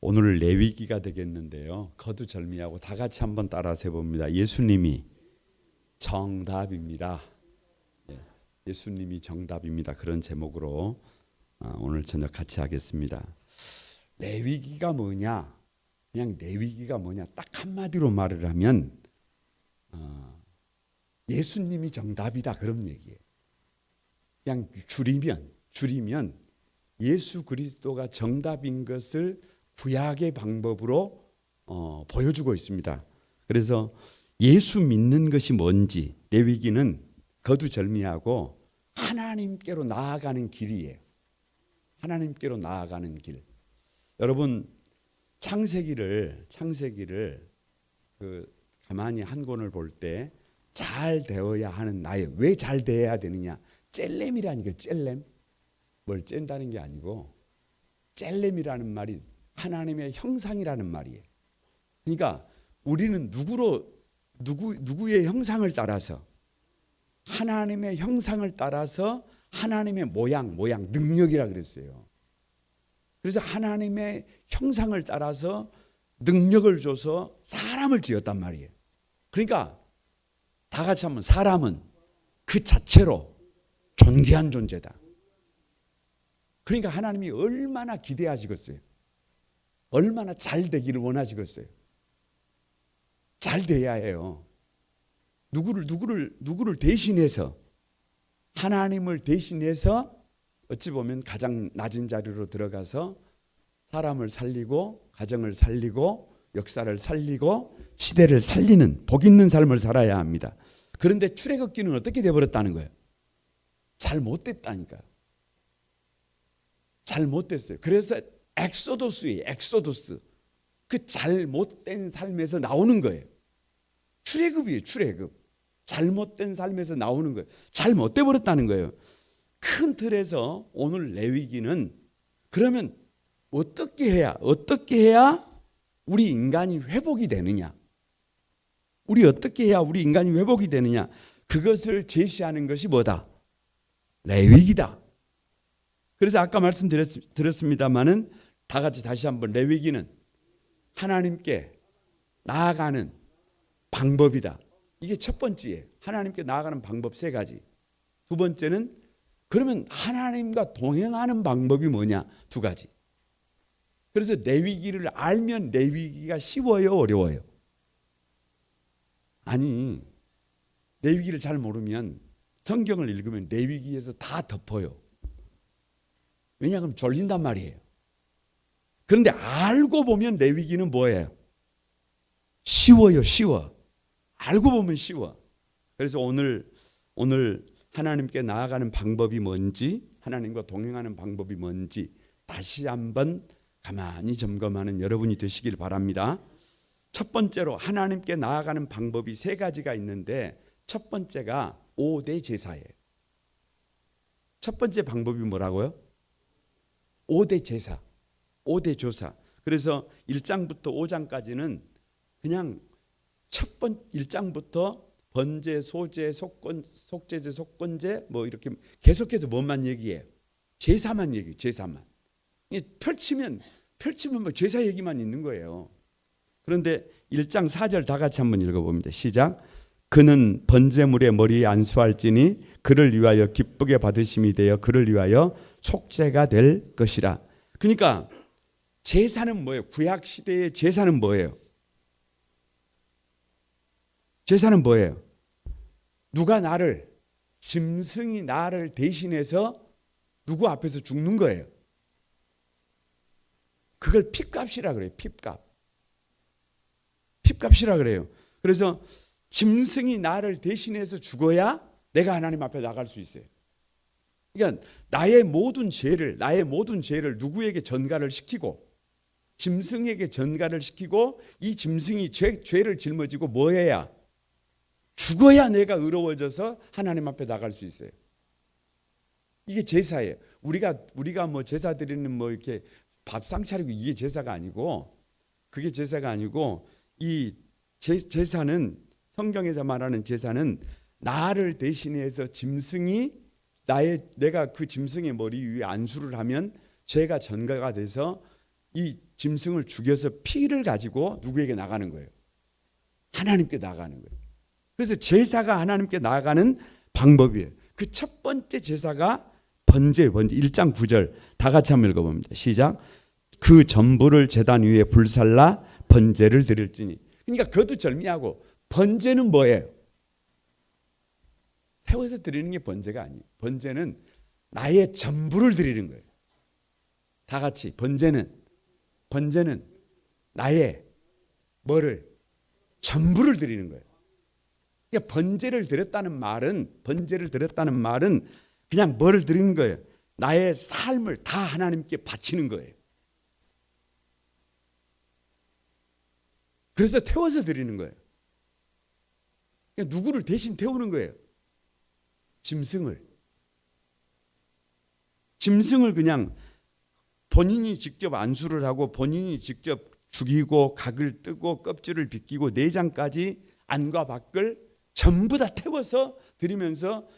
오늘 레위기가 되겠는데요. 거두절미하고 다 같이 한번 따라서 해봅니다. 예수님이 정답입니다. 예수님이 정답입니다. 그런 제목으로 오늘 저녁 같이 하겠습니다. 레위기가 뭐냐? 그냥 레위기가 뭐냐? 딱 한마디로 말을 하면 예수님이 정답이다 그런 얘기예요. 그냥 줄이면 예수 그리스도가 정답인 것을 구약의 방법으로 보여주고 있습니다. 그래서 예수 믿는 것이 뭔지 레위기는 거두절미하고 하나님께로 나아가는 길이에요. 하나님께로 나아가는 길. 여러분 창세기를 가만히 한 권을 볼 때 잘 되어야 하는 나의 왜 잘 되어야 되느냐? 찔렘이라니까 찔렘. 뭘 쨘다는 게 아니고 찔렘이라는 말이 하나님의 형상이라는 말이에요. 그러니까 우리는 누구의 형상을 따라서 하나님의 형상을 따라서 하나님의 모양 능력이라 그랬어요. 그래서 하나님의 형상을 따라서 능력을 줘서 사람을 지었단 말이에요. 그러니까 다 같이 한번 사람은 그 자체로 존귀한 존재다. 그러니까 하나님이 얼마나 기대하시겠어요. 얼마나 잘 되기를 원하시겠어요. 잘 돼야 해요. 누구를 대신해서 하나님을 대신해서 어찌 보면 가장 낮은 자리로 들어가서 사람을 살리고 가정을 살리고 역사를 살리고 시대를 살리는 복 있는 삶을 살아야 합니다. 그런데 출애굽기는 어떻게 되어버렸다는 거예요? 잘 못됐다니까요. 잘 못됐어요. 그래서 엑소도스예요. 엑소도스. 그 잘못된 삶에서 나오는 거예요. 출애굽이에요. 출애굽. 잘못된 삶에서 나오는 거예요. 잘못돼 버렸다는 거예요. 큰 틀에서 오늘 레위기는 그러면 어떻게 해야 우리 인간이 회복이 되느냐? 어떻게 해야 우리 인간이 회복이 되느냐? 그것을 제시하는 것이 뭐다? 레위기다. 그래서 아까 말씀드렸습니다마는 다 같이 다시 한번 레위기는 하나님께 나아가는 방법이다. 이게 첫 번째예요. 하나님께 나아가는 방법 세 가지. 두 번째는 그러면 하나님과 동행하는 방법이 뭐냐? 두 가지. 그래서 레위기를 알면 레위기가 쉬워요, 어려워요? 아니, 레위기를 잘 모르면 성경을 읽으면 레위기에서 다 덮어요. 왜냐하면 졸린단 말이에요. 그런데 알고 보면 레위기는 뭐예요? 쉬워요, 쉬워. 알고 보면 쉬워. 그래서 오늘 하나님께 나아가는 방법이 뭔지, 하나님과 동행하는 방법이 뭔지 다시 한번 가만히 점검하는 여러분이 되시길 바랍니다. 첫 번째로 하나님께 나아가는 방법이 세 가지가 있는데 첫 번째가 5대 제사예요. 첫 번째 방법이 뭐라고요? 5대 제사, 5대 조사. 그래서 1장부터 5장까지는 그냥 1장부터 번제, 소제, 속제제, 속건제 뭐 이렇게 계속해서 뭐만 얘기해요? 제사만 얘기해요. 제사만. 펼치면 뭐 제사 얘기만 있는 거예요. 그런데 1장 4절 다 같이 한번 읽어봅니다. 시작. 그는 번제물의 머리에 안수할지니 그를 위하여 기쁘게 받으심이 되어 그를 위하여 속죄가 될 것이라. 그러니까 제사는 뭐예요? 구약 시대의 제사는 뭐예요? 제사는 뭐예요? 짐승이 나를 대신해서 누구 앞에서 죽는 거예요. 그걸 핏값이라 그래요. 핏값이라 그래요. 그래서 짐승이 나를 대신해서 죽어야 내가 하나님 앞에 나갈 수 있어요. 그러니까 나의 모든 죄를 누구에게 전가를 시키고 짐승에게 전가를 시키고 이 짐승이 죄를 짊어지고 뭐 해야? 죽어야 내가 의로워져서 하나님 앞에 나갈 수 있어요. 이게 제사예요. 우리가 뭐 제사 드리는 뭐 이렇게 밥상 차리고 이게 제사가 아니고 그게 제사가 아니고 이 제사는 성경에서 말하는 제사는 나를 대신해서 짐승이 내가 그 짐승의 머리 위에 안수를 하면 죄가 전가가 돼서 이 짐승을 죽여서 피를 가지고 누구에게 나가는 거예요? 하나님께 나가는 거예요. 그래서 제사가 하나님께 나가는 방법이에요. 그 첫 번째 제사가 번제 1장 9절 다 같이 한번 읽어봅니다. 시작. 그 전부를 제단 위에 불살라 번제를 드릴지니. 그러니까 그것도 절미하고 번제는 뭐예요? 태워서 드리는 게 번제가 아니에요. 번제는 나의 전부를 드리는 거예요. 다 같이 번제는 나의 뭐를 전부를 드리는 거예요. 그러니까 번제를 드렸다는 말은 그냥 뭐를 드리는 거예요? 나의 삶을 다 하나님께 바치는 거예요. 그래서 태워서 드리는 거예요. 그러니까 누구를 대신 태우는 거예요? 짐승을 그냥 본인이 직접 안수를 하고 본인이 직접 죽이고 각을 뜨고 껍질을 벗기고 내장까지 안과 밖을 전부 다 태워서 드리면서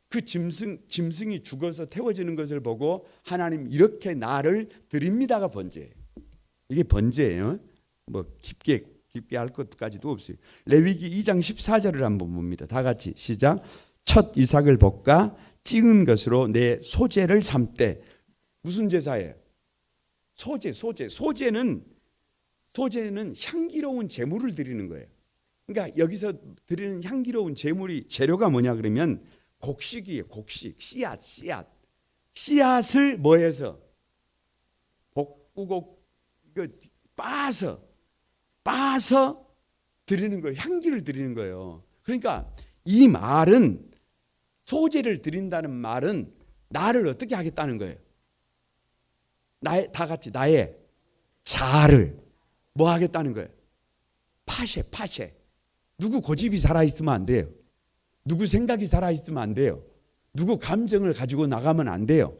그 짐승이 죽어서 태워지는 것을 보고 하나님 이렇게 나를 드립니다가 번제예요. 이게 번제예요. 뭐 깊게 할 것까지도 없어요. 레위기 2장 14절을 한번 봅니다. 다 같이 시작. 첫 이삭을 볶아 찍은 것으로 내 소제를 삼되. 무슨 제사예요? 소제는 향기로운 제물을 드리는 거예요. 그러니까 여기서 드리는 향기로운 재료가 뭐냐 그러면 곡식이에요. 곡식, 씨앗을 뭐해서 볶고 이거 빻아서 드리는 거예요. 향기를 드리는 거예요. 그러니까 이 말은 소제를 드린다는 말은 나를 어떻게 하겠다는 거예요? 다 같이 나의 자아를 뭐 하겠다는 거예요? 파쇄. 누구 고집이 살아있으면 안 돼요. 누구 생각이 살아있으면 안 돼요. 누구 감정을 가지고 나가면 안 돼요.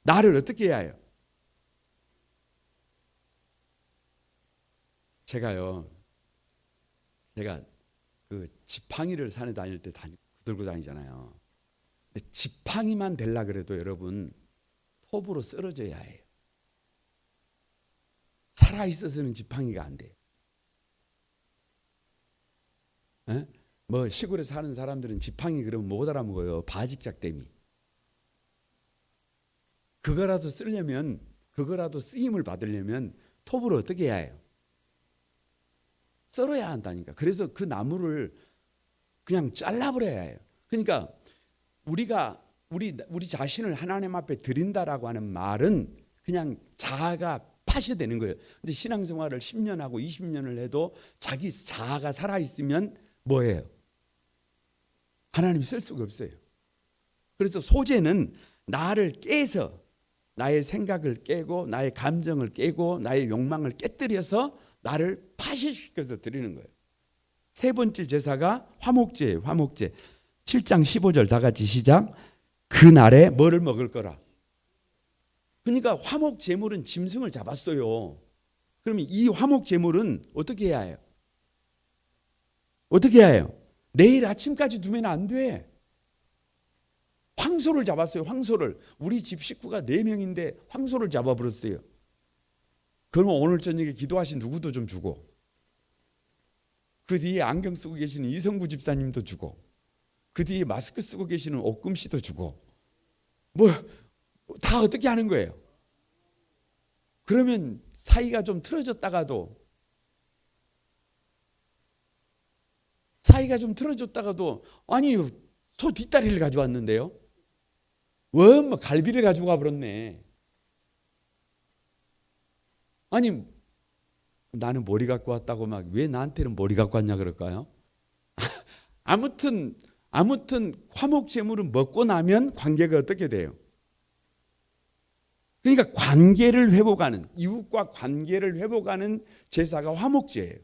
나를 어떻게 해야 해요? 제가 그 지팡이를 산에 다닐 때 들고 다니잖아요. 근데 지팡이만 되려 그래도 여러분 톱으로 쓰러져야 해요. 살아있어서는 지팡이가 안 돼요. 에? 뭐 시골에 사는 사람들은 지팡이 그러면 못 알아먹어요. 바직작대미. 그거라도 쓰임을 받으려면 톱으로 어떻게 해야 해요? 썰어야 한다니까. 그래서 그 나무를 그냥 잘라버려야 해요. 그러니까 우리 자신을 하나님 앞에 드린다라고 하는 말은 그냥 자아가 파쇄되는 거예요. 근데 신앙생활을 10년 하고 20년을 해도 자기 자아가 살아있으면 뭐예요? 하나님 쓸 수가 없어요. 그래서 소제는 나를 깨서 나의 생각을 깨고 나의 감정을 깨고 나의 욕망을 깨뜨려서 나를 파쇄시켜서 드리는 거예요. 세 번째 제사가 화목제예요. 화목제 7장 15절 다 같이 시작. 그날에 뭐를 먹을 거라. 그러니까 화목 제물은 짐승을 잡았어요. 그러면 이 화목 제물은 어떻게 해야 해요? 어떻게 해야 해요? 내일 아침까지 두면 안 돼. 황소를 잡았어요. 황소를. 우리 집 식구가 4명인데 황소를 잡아버렸어요. 그러면 오늘 저녁에 기도하신 누구도 좀 주고, 그 뒤에 안경 쓰고 계시는 이성구 집사님도 주고, 그 뒤에 마스크 쓰고 계시는 옥금 씨도 주고, 뭐 다 어떻게 하는 거예요? 그러면 사이가 좀 틀어졌다가도 아니 소 뒷다리를 가져왔는데요. 뭐 갈비를 가지고 가버렸네. 아니 나는 머리 갖고 왔다고 막 왜 나한테는 머리 갖고 왔냐 그럴까요? 아무튼 화목 제물은 먹고 나면 관계가 어떻게 돼요? 그러니까 관계를 회복하는, 이웃과 관계를 회복하는 제사가 화목제예요.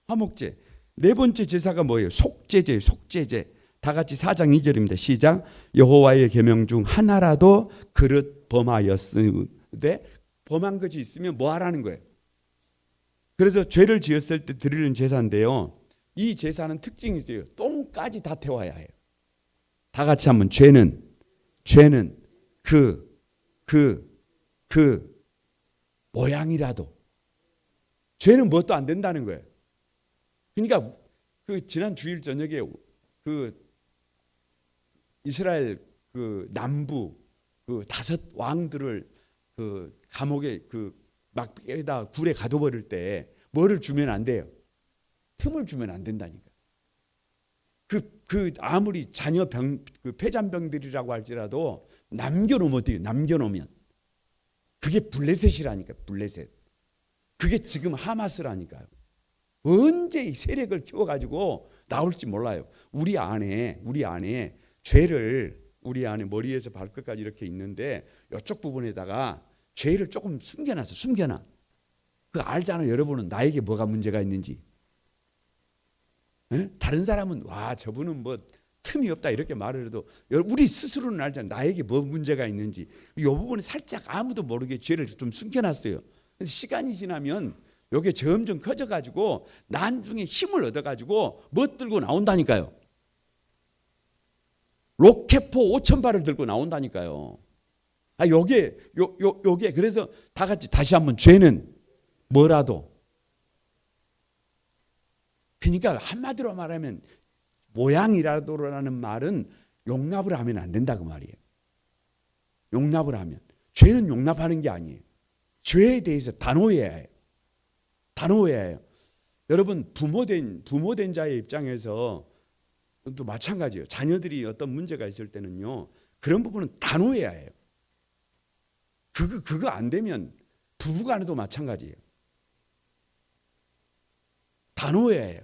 화목제. 네 번째 제사가 뭐예요? 속죄제예요. 속죄제. 다 같이 4장 2절입니다. 시작. 여호와의 계명 중 하나라도 그릇 범하였으되, 범한 것이 있으면 뭐 하라는 거예요? 그래서 죄를 지었을 때 드리는 제사인데요. 이 제사는 특징이 있어요. 똥까지 다 태워야 해요. 다 같이 한번 죄는 모양이라도. 죄는 뭣도 안 된다는 거예요. 그러니까 그 지난 주일 저녁에 그 이스라엘 그 남부 그 5 왕들을 그 감옥에 그 막에다 굴에 가둬버릴 때 뭐를 주면 안 돼요? 틈을 주면 안 된다니까. 그 아무리 자녀 그 폐잔병들이라고 할지라도 남겨놓으면 어때요? 남겨놓으면 그게 블레셋이라니까. 블레셋. 그게 지금 하마스라니까요. 언제 이 세력을 키워가지고 나올지 몰라요. 우리 안에 죄를 우리 안에 머리에서 발끝까지 이렇게 있는데 이쪽 부분에다가 죄를 조금 숨겨놔. 그 알잖아요. 여러분은 나에게 뭐가 문제가 있는지. 에? 다른 사람은 와 저분은 뭐 틈이 없다 이렇게 말을 해도 우리 스스로는 알잖아요. 나에게 뭐 문제가 있는지. 이 부분에 살짝 아무도 모르게 죄를 좀 숨겨놨어요. 그래서 시간이 지나면 이게 점점 커져가지고 나중에 힘을 얻어가지고 뭐 들고 나온다니까요. 로켓포 5,000발을 들고 나온다니까요. 요게 그래서 다 같이 다시 한번 죄는 뭐라도. 그러니까 한마디로 말하면 모양이라도라는 말은 용납을 하면 안 된다 그 말이에요. 용납을 하면. 죄는 용납하는 게 아니에요. 죄에 대해서 단호해야 해요. 단호해야 해요. 여러분 부모된 자의 입장에서 또 마찬가지예요. 자녀들이 어떤 문제가 있을 때는요. 그런 부분은 단호해야 해요. 그거 안 되면 부부간에도 마찬가지예요. 단호해야 해요.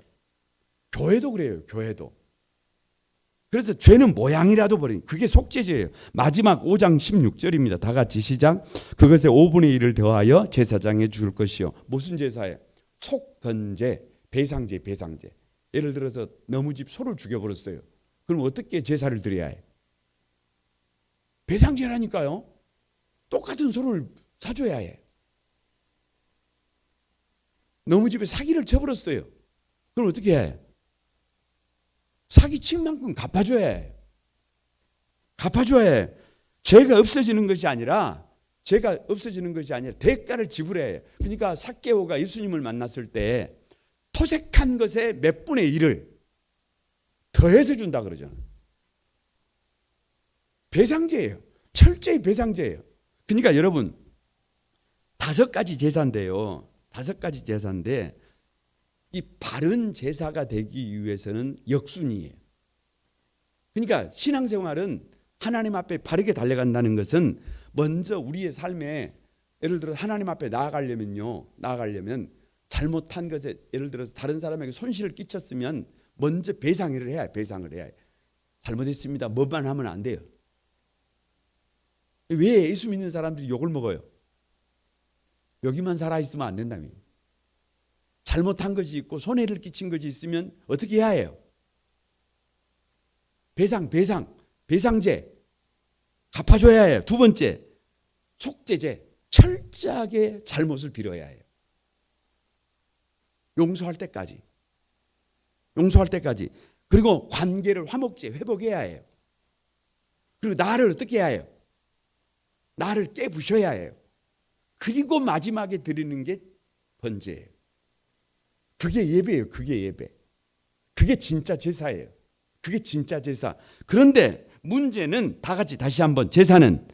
교회도 그래요. 교회도. 그래서 죄는 모양이라도 버린 그게 속죄죄예요. 마지막 5장 16절입니다. 다 같이 시작. 그것에 5분의 1을 더하여 제사장에 줄 것이요. 무슨 제사예요? 속건제, 배상제. 예를 들어서 너무집 소를 죽여버렸어요. 그럼 어떻게 제사를 드려야 해요? 배상제라니까요. 똑같은 소를 사줘야 해요. 너무집에 사기를 쳐버렸어요. 그럼 어떻게 해야 해요? 사기 친 만큼 갚아줘야 해요. 갚아줘야 해요. 죄가 없어지는 것이 아니라 대가를 지불해야 해요. 그러니까 삭개오가 예수님을 만났을 때 토색한 것의 몇 분의 1을 더해서 준다 그러잖아요. 배상제예요. 철저히 배상제예요. 그러니까 여러분 5가지 제사인데요. 5가지 제사인데 이 바른 제사가 되기 위해서는 역순이에요. 그러니까 신앙생활은 하나님 앞에 바르게 달려간다는 것은 먼저 우리의 삶에 예를 들어 하나님 앞에 나아가려면 잘못한 것에 예를 들어서 다른 사람에게 손실을 끼쳤으면 먼저 배상을 해야 해요. 잘못했습니다. 뭐만 하면 안 돼요. 왜 예수 믿는 사람들이 욕을 먹어요? 여기만 살아있으면 안 된다며. 잘못한 것이 있고 손해를 끼친 것이 있으면 어떻게 해야 해요? 배상제 갚아줘야 해요. 2번째 속죄제, 철저하게 잘못을 빌어야 해요. 용서할 때까지. 그리고 관계를 화목제, 회복해야 해요. 그리고 나를 어떻게 해야 해요? 나를 깨부셔야 해요. 그리고 마지막에 드리는 게 번제예요. 그게 예배예요. 그게 진짜 제사예요. 그게 진짜 제사. 그런데 문제는 다 같이 다시 한번 제사는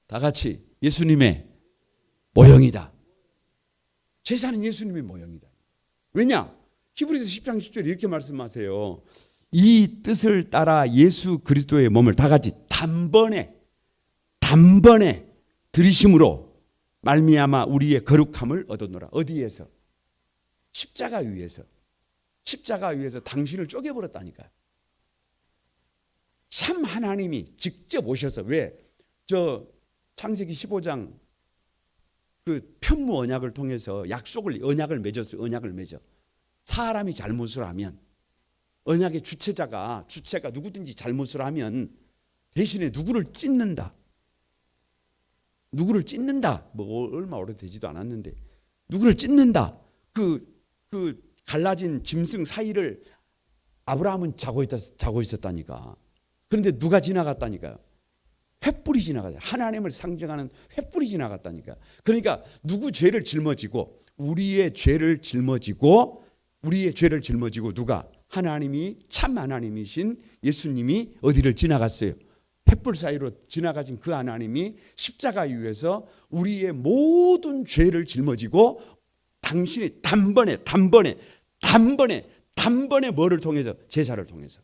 다 같이 예수님의 모형이다. 제사는 예수님의 모형이다. 왜냐? 히브리서 10장 10절에 이렇게 말씀하세요. 이 뜻을 따라 예수 그리스도의 몸을 다 같이 단번에 들이심으로 말미암아 우리의 거룩함을 얻었노라. 어디에서? 십자가 위에서 당신을 쪼개버렸다니까요. 참 하나님이 직접 오셔서 왜? 창세기 15장 그 편무 언약을 통해서 언약을 맺어. 사람이 잘못을 하면 언약의 주체가 누구든지 잘못을 하면 대신에 누구를 찢는다. 뭐 얼마 오래되지도 않았는데 누구를 찢는다. 그 갈라진 짐승 사이를 아브라함은 자고 있었다니까. 그런데 누가 지나갔다니까요? 횃불이 지나가요. 하나님을 상징하는 횃불이 지나갔다니까. 그러니까 누구 죄를 짊어지고 우리의 죄를 짊어지고 누가? 하나님이 참 하나님이신 예수님이 어디를 지나갔어요? 횃불 사이로 지나가신 그 하나님이 십자가 위에서 우리의 모든 죄를 짊어지고 당신이 단번에 뭐를 통해서? 제사를 통해서.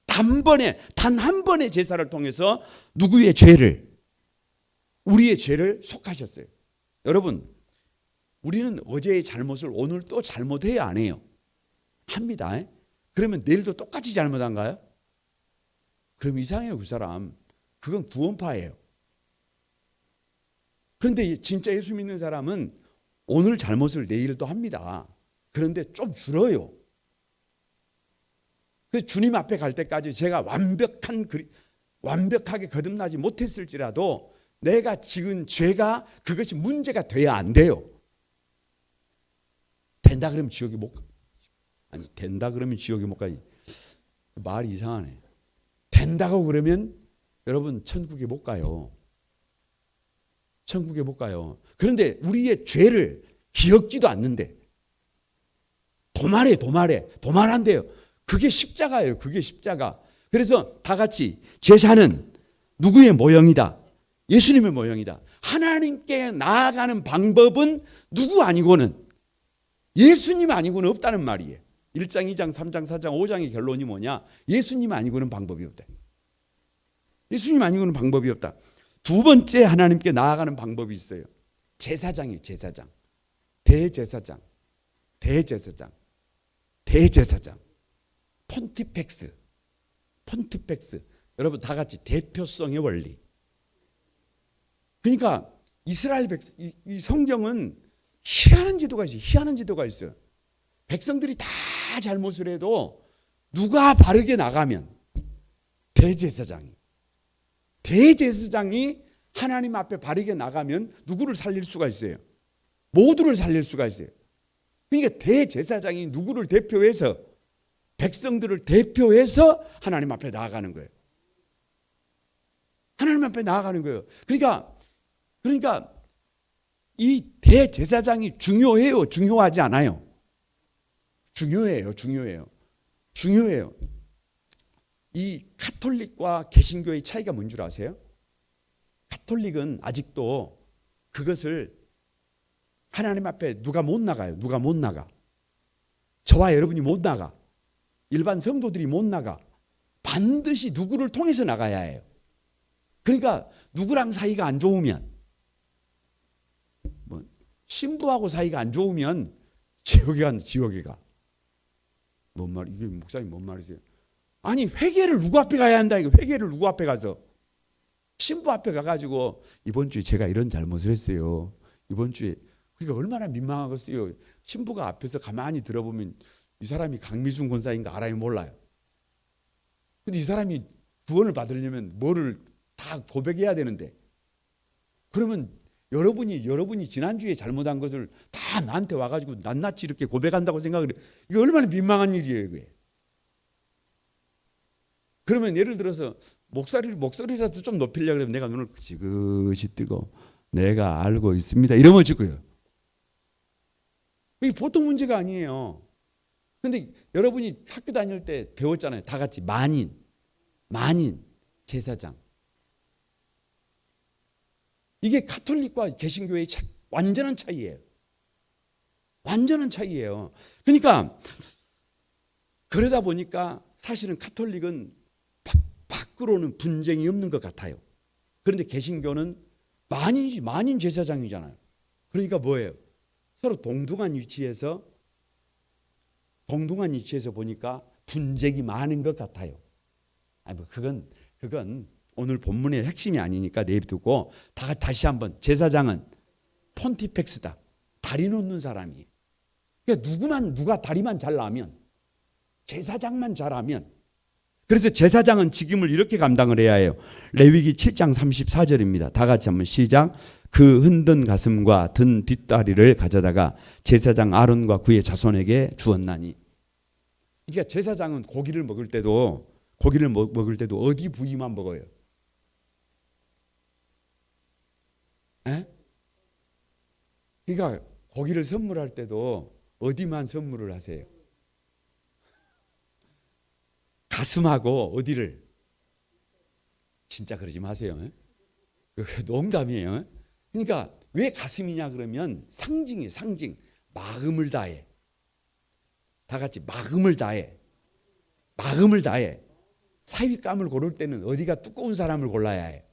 단번에 단 한 번의 제사를 통해서 누구의 죄를? 우리의 죄를 속하셨어요. 여러분, 우리는 어제의 잘못을 오늘 또 잘못해야 안 해요? 합니다. 그러면 내일도 똑같이 잘못한가요? 그럼 이상해요, 그 사람. 그건 구원파예요. 그런데 진짜 예수 믿는 사람은 오늘 잘못을 내일도 합니다. 그런데 좀 줄어요. 그래서 주님 앞에 갈 때까지 제가 완벽하게 거듭나지 못했을지라도 내가 지은 죄가 그것이 문제가 돼야 안 돼요. 된다 그러면 지옥에 못 가. 아니, 된다 그러면 지옥에 못 가니. 말이 이상하네. 된다고 그러면 여러분 천국에 못 가요. 천국에 못 가요. 그런데 우리의 죄를 기억지도 않는데 도말한대요. 그게 십자가예요. 그게 십자가. 그래서 다 같이 제사는 누구의 모형이다? 예수님의 모형이다. 하나님께 나아가는 방법은 누구 아니고는 예수님 아니고는 없다는 말이에요. 1장, 2장, 3장, 4장, 5장의 결론이 뭐냐? 예수님 아니고는 방법이 없다. 예수님 아니고는 방법이 없다. 두 번째 하나님께 나아가는 방법이 있어요. 제사장이에요. 제사장. 대제사장. 폰티펙스. 여러분 다 같이 대표성의 원리. 그러니까 이스라엘 이 성경은 희한한 제도가 있어요. 백성들이 다 잘못을 해도 누가 바르게 나가면 대제사장이 하나님 앞에 바르게 나가면 누구를 살릴 수가 있어요? 모두를 살릴 수가 있어요. 그러니까 대제사장이 누구를 대표해서 백성들을 대표해서 하나님 앞에 나아가는 거예요. 하나님 앞에 나아가는 거예요. 그러니까 이 대제사장이 중요해요? 중요하지 않아요? 중요해요. 이 가톨릭과 개신교의 차이가 뭔 줄 아세요? 가톨릭은 아직도 그것을 하나님 앞에 누가 못 나가요. 저와 여러분이 못 나가. 일반 성도들이 못 나가. 반드시 누구를 통해서 나가야 해요. 그러니까 누구랑 사이가 안 좋으면, 신부하고 사이가 안 좋으면 지옥에 가. 뭔 말? 이게 목사님 뭔 말이세요? 아니, 회개를 누구 앞에 가야 한다. 이거 회개를 누구 앞에 가서? 신부 앞에 가가지고 이번 주에 제가 이런 잘못을 했어요. 이번 주에. 그러니까 얼마나 민망하겠어요. 신부가 앞에서 가만히 들어보면 이 사람이 강미순 권사인가 알아요? 몰라요. 근데 이 사람이 구원을 받으려면 뭐를 다 고백해야 되는데, 그러면 여러분이 지난주에 잘못한 것을 다 나한테 와가지고 낱낱이 이렇게 고백한다고 생각을 해요. 이게 얼마나 민망한 일이에요, 이게. 그러면 예를 들어서 목소리라도 좀 높이려고 그러면 내가 눈을 지그시 뜨고 내가 알고 있습니다. 이러면 어쩌고요. 이게 보통 문제가 아니에요. 근데 여러분이 학교 다닐 때 배웠잖아요. 다 같이 만인, 제사장. 이게 가톨릭과 개신교의 완전한 차이예요. 그러니까 그러다 보니까 사실은 가톨릭은 밖으로는 분쟁이 없는 것 같아요. 그런데 개신교는 만인 제사장이잖아요. 그러니까 뭐예요? 서로 동등한 위치에서 보니까 분쟁이 많은 것 같아요. 그건 오늘 본문의 핵심이 아니니까 내비두고 다시 한번 제사장은 폰티펙스다. 다리 놓는 사람이에요. 그러니까 누가 다리만 잘 나면, 제사장만 잘하면. 그래서 제사장은 직임을 이렇게 감당을 해야 해요. 레위기 7장 34절입니다. 다 같이 한번 시작. 그 흔든 가슴과 든 뒷다리를 가져다가 제사장 아론과 그의 자손에게 주었나니. 그러니까 제사장은 고기를 먹을 때도 고기를 먹을 때도 어디 부위만 먹어요? 에? 그러니까 고기를 선물할 때도 어디만 선물을 하세요? 가슴하고 어디를? 진짜 그러지 마세요. 농담이에요. 그러니까 왜 가슴이냐 그러면 상징이에요. 상징. 마음을 다해. 다 같이 마음을 다해. 마음을 다해. 사윗감을 고를 때는 어디가 두꺼운 사람을 골라야 해?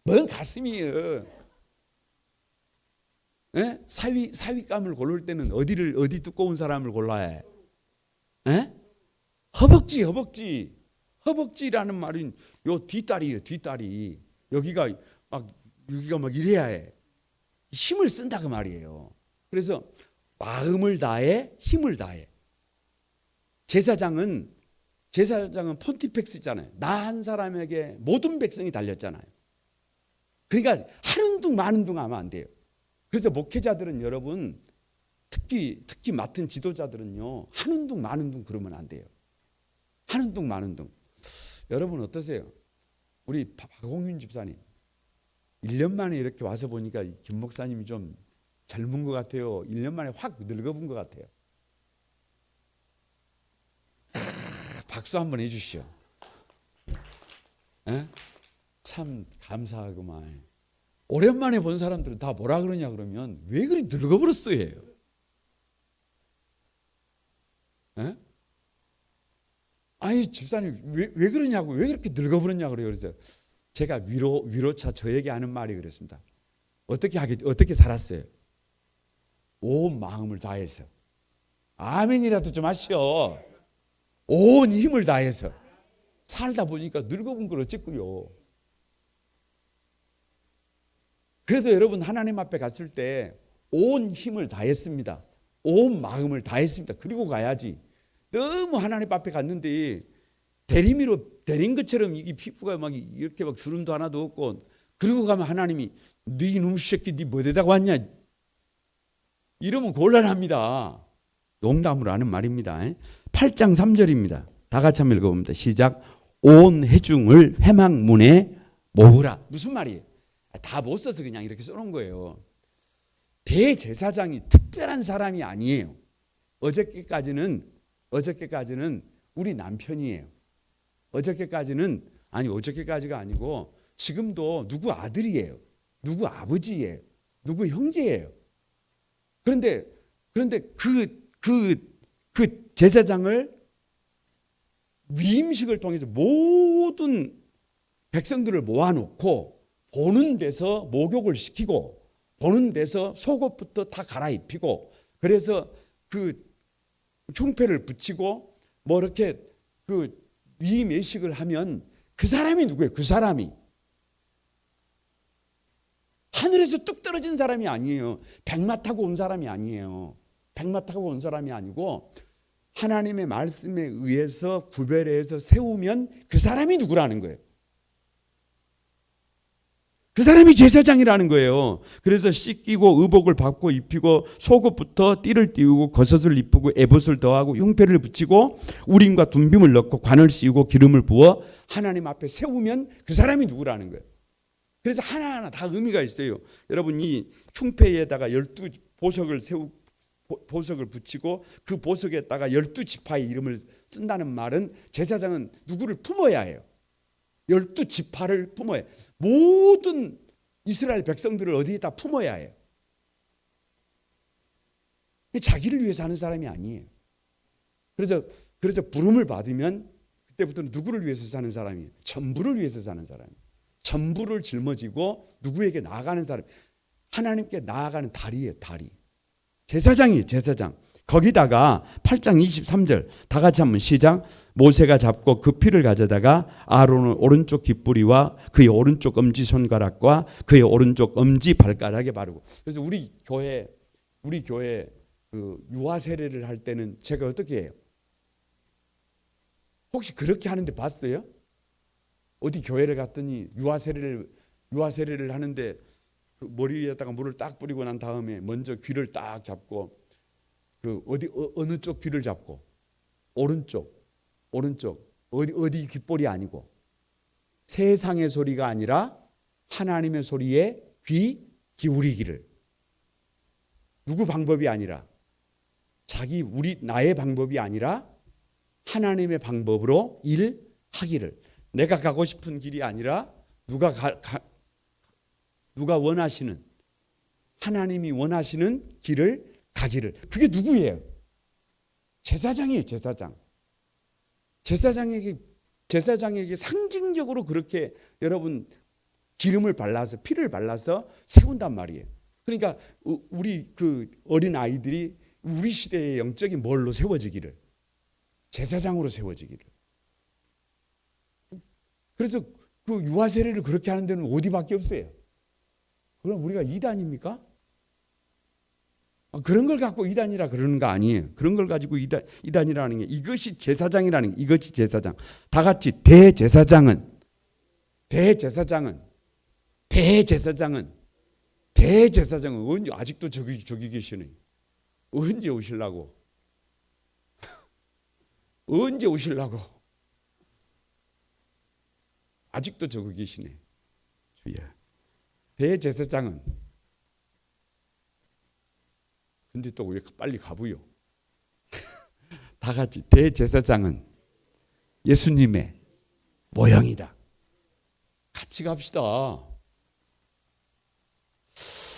뭔 가슴이에요. 예? 사윗감을 고를 때는 어디 두꺼운 사람을 골라야 해? 예? 허벅지. 허벅지라는 말은 요 뒷다리예요. 뒷다리. 여기가 막 이래야 해. 힘을 쓴다 그 말이에요. 그래서 마음을 다해, 힘을 다해. 제사장은 폰티펙스잖아요. 나 한 사람에게 모든 백성이 달렸잖아요. 그러니까 하는 둥 마는 둥 하면 안 돼요. 그래서 목회자들은 여러분 특히 맡은 지도자들은요 하는 둥 마는 둥 그러면 안 돼요. 하는 둥 마는 둥. 여러분 어떠세요? 우리 박홍윤 집사님 1년 만에 이렇게 와서 보니까 김 목사님이 좀 젊은 것 같아요. 1년 만에 확 늙어본 것 같아요. 박수 한번 해주시죠. 에? 참 감사하구만. 오랜만에 본 사람들은 다 뭐라 그러냐 그러면 왜 그리 늙어버렸어요? 에? 아니 집사님 왜 그러냐고 왜 그렇게 늙어버렸냐고 그래요. 그래서 제가 위로차 저에게 하는 말이 그랬습니다. 어떻게 살았어요? 온 마음을 다해서. 아멘이라도 좀 하시오. 온 힘을 다해서 살다 보니까 늙어본 걸 어쨌고요. 그래도 여러분 하나님 앞에 갔을 때 온 힘을 다했습니다. 온 마음을 다했습니다. 그리고 가야지. 너무 하나님 앞에 갔는데 대리미로 대린 것처럼 이게 피부가 막 이렇게 막 주름도 하나도 없고 그리고 가면 하나님이 네 이놈 새끼 네 뭐대다가 왔냐 이러면 곤란합니다. 농담으로 하는 말입니다. 8장 3절입니다. 다 같이 한번 읽어봅니다. 시작. 온 회중을 회막문에 모으라. 무슨 말이에요? 다 못 써서 그냥 이렇게 써놓은 거예요. 대제사장이 특별한 사람이 아니에요. 어저께까지는 우리 남편이에요. 어저께까지가 아니고 지금도 누구 아들이에요. 누구 아버지예요. 누구 형제예요. 그런데 그 제사장을 위임식을 통해서 모든 백성들을 모아놓고 보는 데서 목욕을 시키고 보는 데서 속옷부터 다 갈아입히고 그래서 그 흉패를 붙이고 뭐 이렇게 그 위임 예식을 하면 그 사람이 누구예요? 그 사람이 하늘에서 뚝 떨어진 사람이 아니에요. 백마 타고 온 사람이 아니에요. 백마 타고 온 사람이 아니고 하나님의 말씀에 의해서 구별해서 세우면 그 사람이 누구라는 거예요. 그 사람이 제사장이라는 거예요. 그래서 씻기고 의복을 받고 입히고 속옷부터 띠를 띄우고 겉옷을 입히고 에봇을 더하고 흉패를 붙이고 우림과 둔빔을 넣고 관을 씌우고 기름을 부어 하나님 앞에 세우면 그 사람이 누구라는 거예요. 그래서 하나하나 다 의미가 있어요. 여러분 이 흉패에다가 12보석을 보석을 붙이고 그 보석에다가 12지파의 이름을 쓴다는 말은 제사장은 누구를 품어야 해요. 12지파를 품어야 해요. 모든 이스라엘 백성들을 어디에다 품어야 해요. 자기를 위해서 하는 사람이 아니에요. 그래서 부름을 받으면 그때부터는 누구를 위해서 사는 사람이에요. 전부를 위해서 사는 사람이에요. 전부를 짊어지고 누구에게 나아가는 사람. 하나님께 나아가는 다리예요. 다리. 제사장이에요. 제사장. 거기다가 8장 23절 다 같이 한번 시작. 모세가 잡고 그 피를 가져다가 아론의 오른쪽 깃뿌리와 그의 오른쪽 엄지손가락과 그의 오른쪽 엄지 발가락에 바르고. 그래서 우리 교회 그 유아 세례를 할 때는 제가 어떻게 해요? 혹시 그렇게 하는데 봤어요? 어디 교회를 갔더니 유아 세례를 하는데 그 머리에다가 물을 딱 뿌리고 난 다음에 먼저 귀를 딱 잡고 그 어느 쪽 귀를 잡고 오른쪽 어디 귓볼이 아니고 세상의 소리가 아니라 하나님의 소리에 귀 기울이기를. 누구 방법이 아니라 나의 방법이 아니라 하나님의 방법으로 일하기를. 내가 가고 싶은 길이 아니라 누가 원하시는, 하나님이 원하시는 길을 가기를. 그게 누구예요? 제사장이에요. 제사장에게 상징적으로 그렇게 여러분 기름을 발라서, 피를 발라서 세운단 말이에요. 그러니까 우리 그 어린 아이들이 우리 시대의 영적인 뭘로 세워지기를? 제사장으로 세워지기를. 그래서 그 유아 세례를 그렇게 하는 데는 어디밖에 없어요. 그럼 우리가 이단입니까? 그런 걸 갖고 이단이라 그러는 거 아니에요. 그런 걸 가지고 이단이라는 게, 이것이 제사장이라는 게, 이것이 제사장. 다 같이 대제사장은 언제 아직도 저기 계시네. 언제 오시려고? 언제 오시려고? 아직도 저기 계시네. 주야. 대제사장은, 근데 또 왜 빨리 가부요? 다 같이 대제사장은 예수님의 모형이다. 같이 갑시다.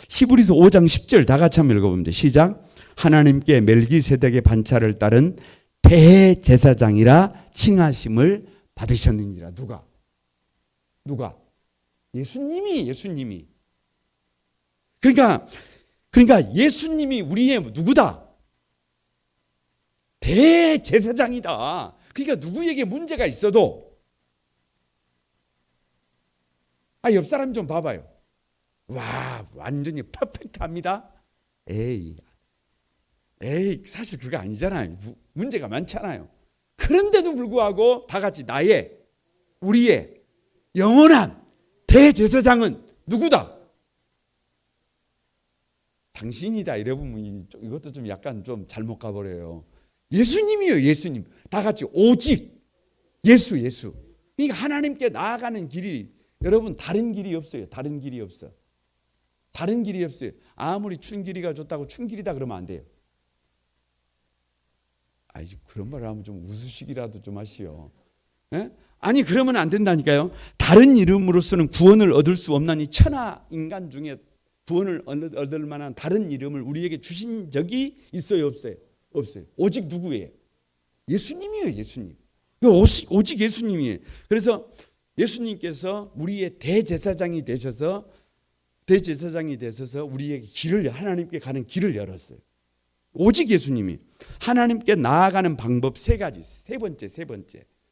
히브리서 5장 10절 다 같이 한번 읽어봅니다. 시작. 하나님께 멜기세덱의 반차를 따른 대제사장이라 칭하심을 받으셨느니라. 누가? 예수님이. 그러니까 예수님이 우리의 누구다? 대제사장이다. 그러니까 누구에게 문제가 있어도, 옆 사람 좀 봐봐요. 와, 완전히 퍼펙트합니다. 에이, 사실 그거 아니잖아요. 문제가 많잖아요. 그런데도 불구하고 다 같이 우리의 영원한 대제사장은 누구다? 당신이다. 이러면 이것도 좀 약간 좀 잘못 가버려요. 예수님이에요. 예수님. 다 같이 오직 예수. 그러니까 하나님께 나아가는 길이, 여러분, 다른 길이 없어요. 다른 길이 없어요. 아무리 춘길이가 좋다고 춘길이다 그러면 안 돼요. 그런 말을 하면 좀 웃으시기라도 좀 하시오. 예? 아니, 그러면 안 된다니까요. 다른 이름으로서는 구원을 얻을 수 없나니 천하 인간 중에 구원을 얻을 만한 다른 이름을 우리에게 주신 적이 있어요, 없어요? 없어요. 오직 누구예요? 예수님이에요. 예수님. 오직 예수님이에요. 그래서 예수님께서 우리의 대제사장이 되셔서 우리에게 하나님께 가는 길을 열었어요. 오직 예수님이. 하나님께 나아가는 방법 세 가지. 세 번째.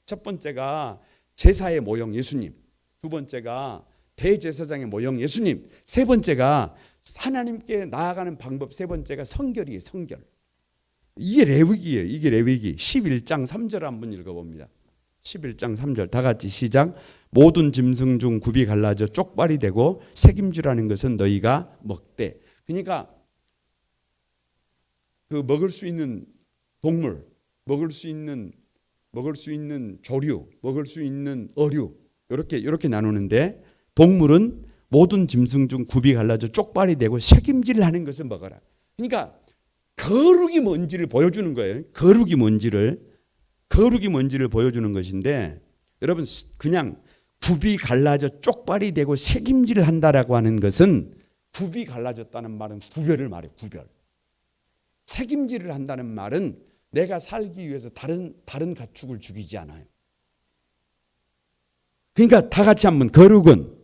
첫 번째가 제사의 모형 예수님. 두 번째가 대제사장의 모형 예수님. 세 번째가 하나님께 나아가는 방법, 세 번째가 성결이에요. 성결. 이게 레위기예요. 이게 레위기 11장 3절 한번 읽어봅니다. 11장 3절 다 같이 시작. 모든 짐승 중 굽이 갈라져 쪽발이 되고 새김질하는 것은 너희가 먹되. 그러니까 그 먹을 수 있는 동물, 먹을 수 있는 조류, 먹을 수 있는 어류, 이렇게 나누는데, 동물은 모든 짐승 중 굽이 갈라져 쪽발이 되고 새김질을 하는 것을 먹어라. 그러니까 거룩이 뭔지를 보여주는 거예요. 거룩이 뭔지를 보여주는 것인데, 여러분, 그냥 굽이 갈라져 쪽발이 되고 새김질을 한다라고 하는 것은, 굽이 갈라졌다는 말은 구별을 말해요. 구별. 새김질을 한다는 말은 내가 살기 위해서 다른 가축을 죽이지 않아요. 그러니까 다 같이 한번, 거룩은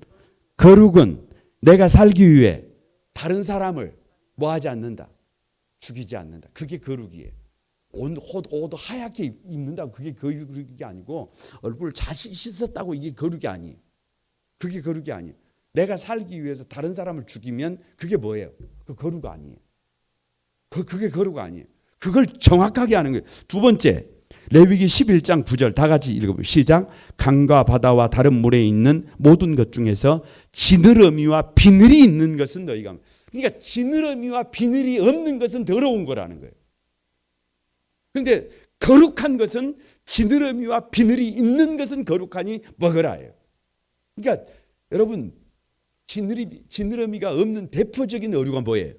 내가 살기 위해 다른 사람을 뭐하지 않는다, 죽이지 않는다. 그게 거룩이에요. 옷도 하얗게 입는다고 그게 거룩이 아니고, 얼굴을 잘 씻었다고 이게 거룩이 아니에요. 그게 거룩이 아니에요. 내가 살기 위해서 다른 사람을 죽이면 그게 뭐예요? 그 거룩 아니에요. 그게 거룩 아니에요. 그걸 정확하게 하는 거예요. 두 번째, 레위기 11장 9절 다 같이 읽어보세요. 시작. 강과 바다와 다른 물에 있는 모든 것 중에서 지느러미와 비늘이 있는 것은 너희가. 그러니까 지느러미와 비늘이 없는 것은 더러운 거라는 거예요. 그런데 거룩한 것은 지느러미와 비늘이 있는 것은 거룩하니 먹으라예요. 그러니까 여러분 지느러미가 없는 대표적인 어류가 뭐예요?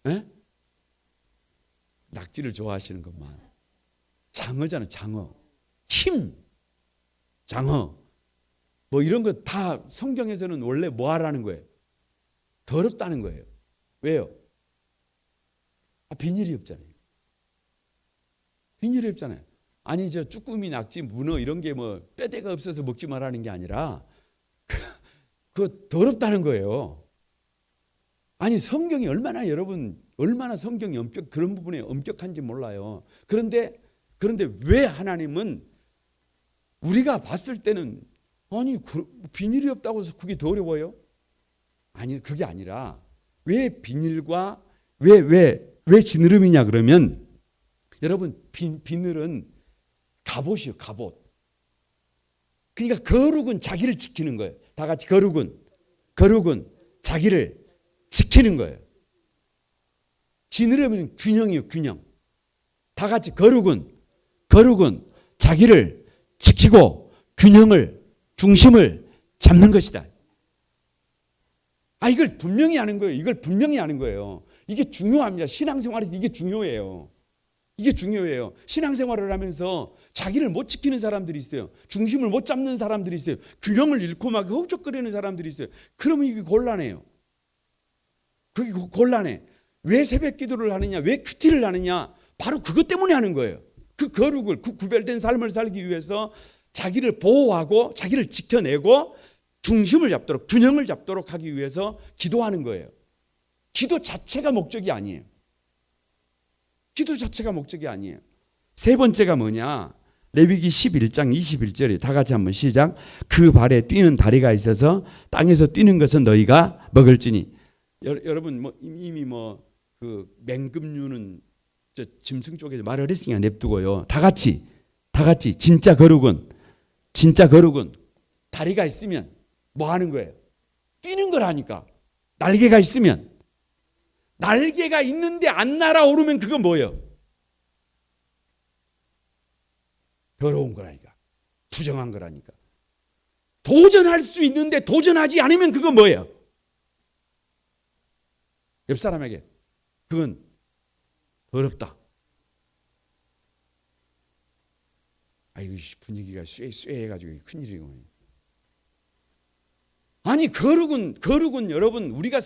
에? 낙지를 좋아하시는 것만. 장어잖아요. 장어. 힘. 장어. 뭐 이런 거 다 성경에서는 원래 뭐 하라는 거예요? 더럽다는 거예요. 왜요? 비닐이 없잖아요. 비닐이 없잖아요. 아니 저 쭈꾸미, 낙지, 문어 이런 게 뭐 뼈대가 없어서 먹지 말라는 게 아니라 그 더럽다는 거예요. 아니 성경이 얼마나 성경이 그런 부분에 엄격한지 몰라요. 그런데 왜 하나님은 우리가 봤을 때는 아니 비닐이 없다고 해서 그게 더 어려워요? 아니 그게 아니라 왜 비닐과 왜 지느러미냐 그러면 여러분 비늘은 갑옷이요. 갑옷. 그러니까 거룩은 자기를 지키는 거예요. 다 같이 거룩은 자기를 지키는 거예요. 지느러미는 균형이요. 균형. 다 같이 거룩은 자기를 지키고 중심을 잡는 것이다. 이걸 분명히 아는 거예요. 이걸 분명히 아는 거예요. 이게 중요합니다. 신앙생활에서 이게 중요해요. 이게 중요해요. 신앙생활을 하면서 자기를 못 지키는 사람들이 있어요. 중심을 못 잡는 사람들이 있어요. 균형을 잃고 막 hov적거리는 사람들이 있어요. 그러면 이게 곤란해요. 그게 곤란해. 왜 새벽 기도를 하느냐? 왜 큐티를 하느냐? 바로 그것 때문에 하는 거예요. 그 거룩을, 그 구별된 삶을 살기 위해서 자기를 보호하고 자기를 지켜내고 중심을 잡도록, 균형을 잡도록 하기 위해서 기도하는 거예요. 기도 자체가 목적이 아니에요. 기도 자체가 목적이 아니에요. 세 번째가 뭐냐? 레위기 11장 21절에 다 같이 한번 시작. 그 발에 뛰는 다리가 있어서 땅에서 뛰는 것은 너희가 먹을지니. 여러분 이미 그 맹금류는 저 짐승 쪽에서 말을 했으니까 냅두고요. 다 같이 진짜 거룩은 다리가 있으면 뭐 하는 거예요? 뛰는 거라니까. 날개가 있으면. 날개가 있는데 안 날아오르면 그건 뭐예요? 더러운 거라니까. 부정한 거라니까. 도전할 수 있는데 도전하지 않으면 그건 뭐예요? 옆 사람에게 그건 더럽다. 이거 분위기가 쇠해가지고 큰일이고. 아니 거룩은 여러분 우리가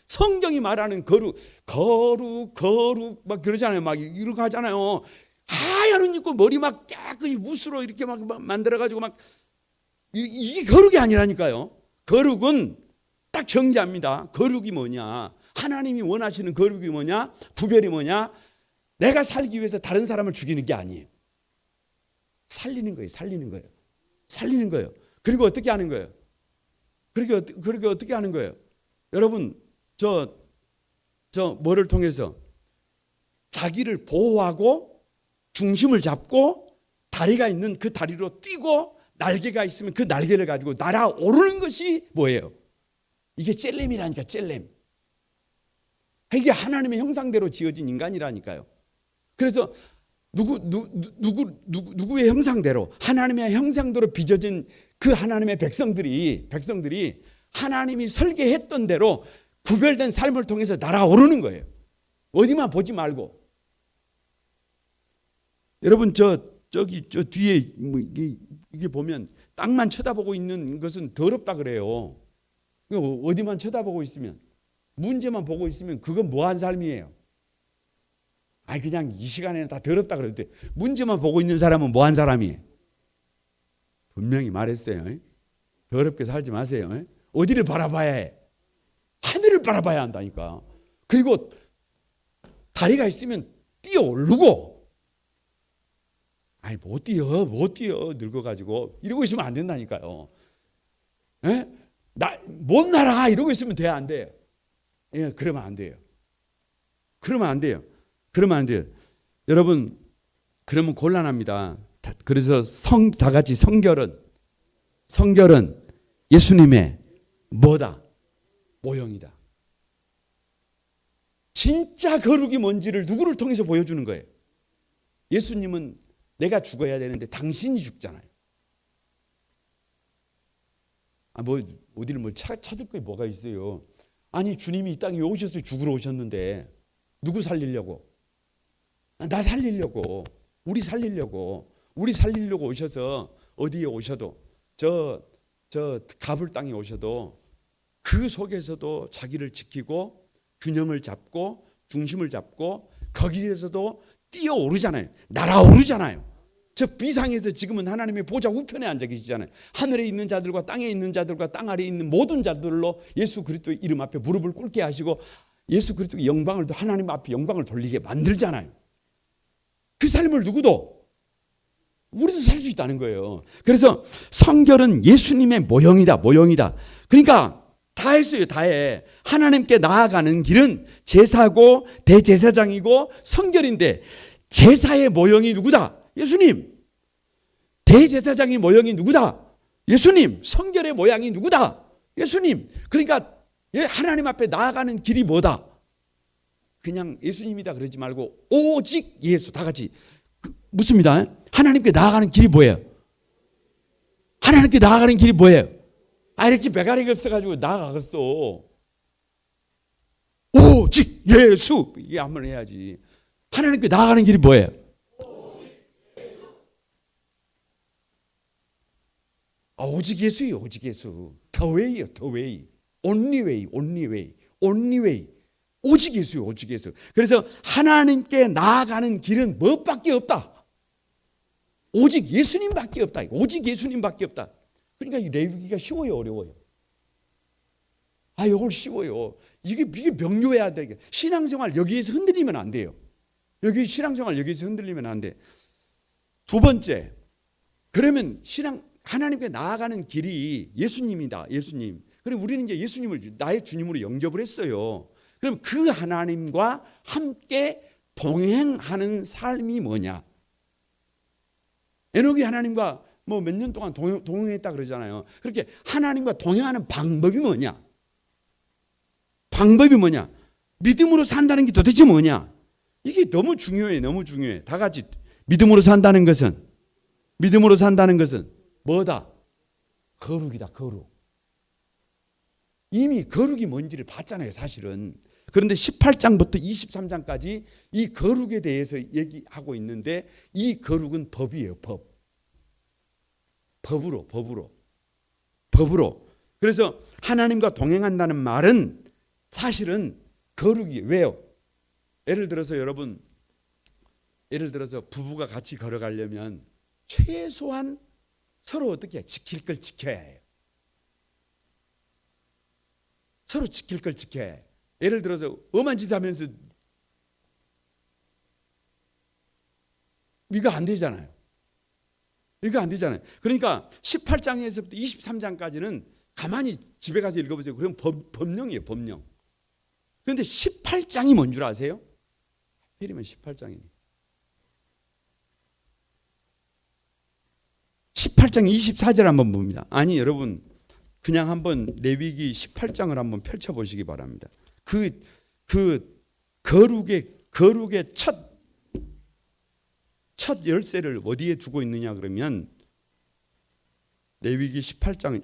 성경이 말하는 거룩 막 그러잖아요. 막 이렇게 하잖아요. 하얀 옷 입고 머리 막 깨끗이 무스로 이렇게 막 만들어가지고 막 이게 거룩이 아니라니까요. 거룩은 딱 정지합니다. 거룩이 뭐냐? 하나님이 원하시는 거룩이 뭐냐? 구별이 뭐냐? 내가 살기 위해서 다른 사람을 죽이는 게 아니에요. 살리는 거예요. 그리고 어떻게 하는 거예요? 그렇게 어떻게 하는 거예요? 여러분 저 뭐를 통해서 자기를 보호하고 중심을 잡고 다리가 있는 그 다리로 뛰고 날개가 있으면 그 날개를 가지고 날아오르는 것이 뭐예요? 이게 젤렘이라니까. 젤렘. 이게 하나님의 형상대로 지어진 인간이라니까요. 그래서 누구의 형상대로 하나님의 형상대로 빚어진 그 하나님의 백성들이 하나님이 설계했던 대로 구별된 삶을 통해서 날아오르는 거예요. 어디만 보지 말고. 여러분 저 뒤에 이게 보면 땅만 쳐다보고 있는 것은 더럽다 그래요. 어디만 쳐다보고 있으면 문제만 보고 있으면 그건 뭐한 삶이에요? 그냥 이 시간에는 다 더럽다 그러는데 문제만 보고 있는 사람은 뭐한 사람이에요? 분명히 말했어요. 더럽게 살지 마세요. 어디를 바라봐야 해? 하늘을 바라봐야 한다니까. 그리고 다리가 있으면 뛰어 오르고. 못 뛰어 늙어가지고 이러고 있으면 안 된다니까요. 못 날아 이러고 있으면 돼야 안 돼요. 그러면 안 돼요. 여러분 그러면 곤란합니다. 그래서 다 같이 성결은 예수님의 뭐다? 모형이다. 진짜 거룩이 뭔지를 누구를 통해서 보여주는 거예요? 예수님은 내가 죽어야 되는데 당신이 죽잖아요. 어디를 찾을 게 뭐가 있어요. 아니 주님이 이 땅에 오셨어요. 죽으러 오셨는데 누구 살리려고? 나 살리려고. 우리 살리려고 오셔서 어디에 오셔도 저 가불 땅에 오셔도 그 속에서도 자기를 지키고 균형을 잡고 중심을 잡고 거기에서도 뛰어오르잖아요. 날아오르잖아요. 저 비상에서 지금은 하나님의 보좌 우편에 앉아 계시잖아요. 하늘에 있는 자들과 땅에 있는 자들과 땅 아래에 있는 모든 자들로 예수 그리스도의 이름 앞에 무릎을 꿇게 하시고 예수 그리스도의 영광을 하나님 앞에 영광을 돌리게 만들잖아요. 그 삶을 누구도 우리도 살 수 있다는 거예요. 그래서 성결은 예수님의 모형이다. 그러니까 다 했어요. 다 해. 하나님께 나아가는 길은 제사고 대제사장이고 성결인데 제사의 모형이 누구다? 예수님. 대제사장의 모형이 누구다? 예수님. 성결의 모양이 누구다? 예수님. 그러니까 하나님 앞에 나아가는 길이 뭐다? 그냥 예수님이다 그러지 말고 오직 예수. 다 같이 묻습니다. 하나님께 나아가는 길이 뭐예요? 하나님께 나아가는 길이 뭐예요? 이렇게 배가리가 없어가지고 나아가겠어. 오직 예수. 이게 한번 해야지. 하나님께 나아가는 길이 뭐예요? 오직 예수예요. 오직 예수. The way요. The way. Only way. Only way. Only way. 오직 예수요. 오직 예수. 그래서 하나님께 나아가는 길은 무엇밖에 없다. 오직 예수님밖에 없다. 오직 예수님밖에 없다. 그러니까 이 레위기가 쉬워요, 어려워요? 이걸 쉬워요. 이게 명료해야 돼. 신앙생활 여기에서 흔들리면 안 돼요. 신앙생활 여기에서 흔들리면 안 돼. 두 번째, 그러면 하나님께 나아가는 길이 예수님이다. 예수님. 그럼 우리는 이제 예수님을 나의 주님으로 영접을 했어요. 그럼 그 하나님과 함께 동행하는 삶이 뭐냐? 에녹이 하나님과 몇 년 동안 동행했다 그러잖아요. 그렇게 하나님과 동행하는 방법이 뭐냐? 믿음으로 산다는 게 도대체 뭐냐? 이게 너무 중요해. 다 같이 믿음으로 산다는 것은 뭐다? 거룩이다. 거룩. 이미 거룩이 뭔지를 봤잖아요, 사실은. 그런데 18장부터 23장까지 이 거룩에 대해서 얘기하고 있는데 이 거룩은 법이에요. 법으로. 그래서 하나님과 동행한다는 말은 사실은 거룩이에요. 왜요? 예를 들어서 부부가 같이 걸어가려면 최소한 서로 어떻게 지킬 걸 지켜야 해요. 서로 지킬 걸 지켜야 해요. 예를 들어서 엄한 짓 하면서 이거 안 되잖아요. 그러니까 18장에서부터 23장까지는 가만히 집에 가서 읽어보세요. 그럼 법령이에요. 법령. 그런데 18장이 뭔 줄 아세요? 하필이면 18장이네. 18장 24절 한번 봅니다. 여러분 그냥 한번 레위기 18장을 한번 펼쳐보시기 바랍니다. 그 거룩의 첫 열쇠를 어디에 두고 있느냐 그러면 레위기 18장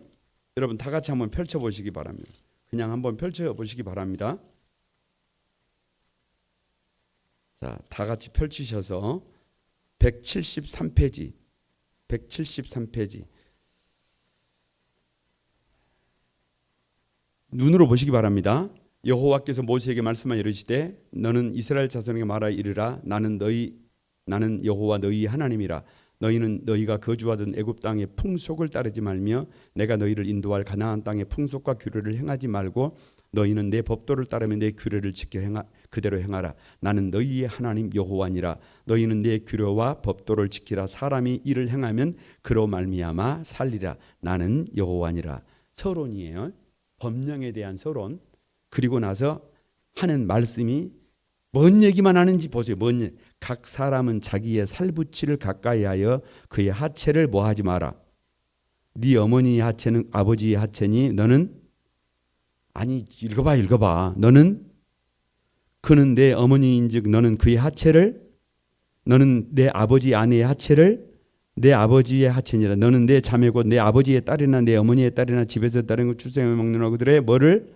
여러분 다 같이 한번 펼쳐보시기 바랍니다. 그냥 한번 펼쳐보시기 바랍니다. 자, 다 같이 펼치셔서 173페이지 눈으로 보시기 바랍니다. 여호와께서 모세에게 말씀하여 이르시되 너는 이스라엘 자손에게 말하여 이르라 나는 여호와 너희 하나님이라 너희는 너희가 거주하던 애굽 땅의 풍속을 따르지 말며 내가 너희를 인도할 가나안 땅의 풍속과 규례를 행하지 말고 너희는 내 법도를 따르며 내 규례를 지켜 그대로 행하라. 나는 너희의 하나님 여호와니라. 너희는 내 규례와 법도를 지키라. 사람이 이를 행하면 그로 말미암아 살리라. 나는 여호와니라. 서론이에요. 법령에 대한 서론. 그리고 나서 하는 말씀이 뭔 얘기만 하는지 보세요. 각 사람은 자기의 살부치를 가까이하여 그의 하체를 뭐하지 마라. 네 어머니의 하체는 아버지의 하체니 너는 읽어봐. 그는 내 어머니인즉 너는 그의 하체를 너는 내 아버지 아내의 하체를 내 아버지의 하체니라. 너는 내 자매고 내 아버지의 딸이나 내 어머니의 딸이나 집에서 다른 것 출생을 먹는 그들의 뭐를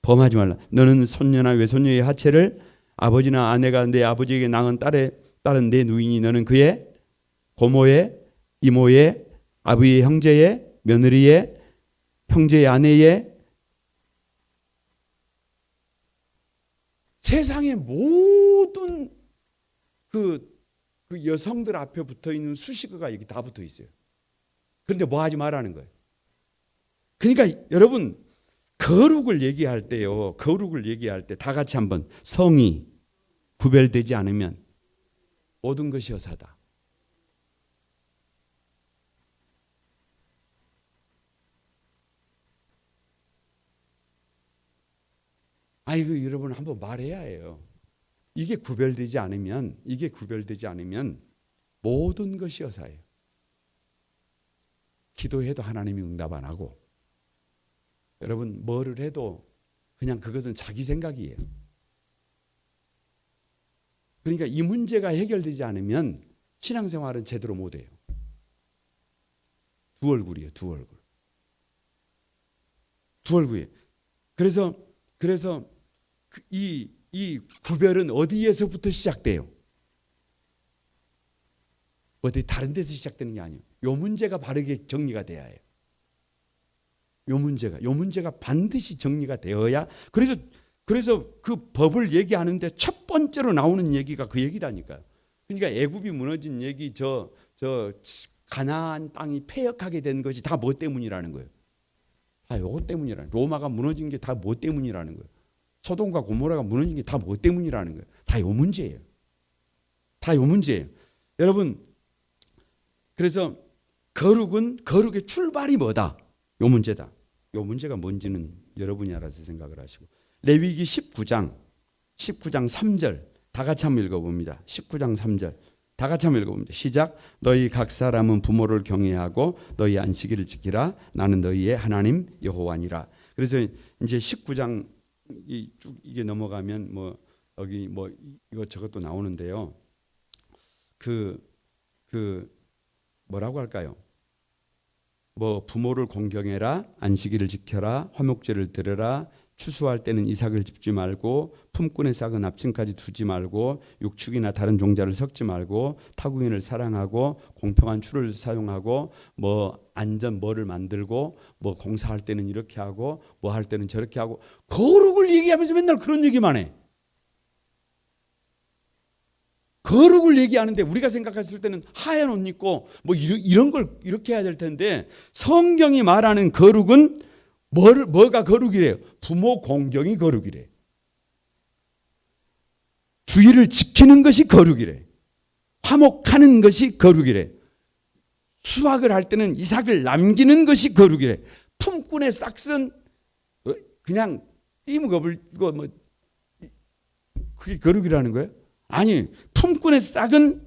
범하지 말라. 너는 손녀나 외손녀의 하체를 아버지나 아내가 내 아버지에게 낳은 딸은 내 누이니 너는 그의 고모의 이모의 아버지의 형제의 며느리의 형제의 아내의 세상의 모든 그 여성들 앞에 붙어 있는 수식어가 여기 다 붙어 있어요. 그런데 뭐 하지 말라는 거예요. 그러니까 여러분 거룩을 얘기할 때요. 거룩을 얘기할 때 다 같이 한번 성이 구별되지 않으면 모든 것이 여사다. 이거 여러분 한번 말해야 해요. 이게 구별되지 않으면 모든 것이 여사예요. 기도해도 하나님이 응답 안 하고 여러분 뭐를 해도 그냥 그것은 자기 생각이에요. 그러니까 이 문제가 해결되지 않으면 신앙생활은 제대로 못해요. 두 얼굴이에요. 두 얼굴이에요. 그래서 이 구별은 어디에서부터 시작돼요? 어디 다른 데서 시작되는 게 아니에요. 요 문제가 바르게 정리가 돼야 해요. 요 문제가 반드시 정리가 되어야. 그래서 그 법을 얘기하는데 첫 번째로 나오는 얘기가 그 얘기다니까요. 그러니까 애굽이 무너진 얘기, 저 가나안 땅이 패역하게 된 것이 다 뭐 때문이라는 거예요. 다 요거 때문이라는 거예요. 로마가 무너진 게 다 뭐 때문이라는 거예요. 소돔과 고모라가 무너진 게 다 뭐 때문이라는 거예요. 다 요 문제예요. 여러분, 그래서 거룩의 출발이 뭐다? 요 문제다. 요 문제가 뭔지는 여러분이 알아서 생각을 하시고. 레위기 19장 3절 다 같이 한번 읽어봅니다. 19장 3절 다 같이 한번 읽어봅니다. 시작. 너희 각 사람은 부모를 경외하고 너희 안식일을 지키라. 나는 너희의 하나님 여호와니라. 그래서 이제 19장 쭉 이게 넘어가면 뭐 여기 뭐 이것저것도 나오는데요. 그 뭐라고 할까요? 뭐 부모를 공경해라, 안식일을 지켜라, 화목제를 드려라, 추수할 때는 이삭을 짚지 말고 품꾼의 싹은 앞층까지 두지 말고 육축이나 다른 종자를 섞지 말고 타국인을 사랑하고 공평한 추를 사용하고 뭐 안전 뭐를 만들고 뭐 공사할 때는 이렇게 하고 뭐 할 때는 저렇게 하고 거룩을 얘기하면서 맨날 그런 얘기만 해. 거룩을 얘기하는데 우리가 생각했을 때는 하얀 옷 입고 뭐 이런 걸 이렇게 해야 될 텐데 성경이 말하는 거룩은 뭐가 거룩이래요? 부모 공경이 거룩이래. 주의를 지키는 것이 거룩이래. 화목하는 것이 거룩이래. 수확을 할 때는 이삭을 남기는 것이 거룩이래. 품꾼의 싹은 그냥 띠무겁을 이거 뭐 그게 거룩이라는 거예요? 아니, 품꾼의 싹은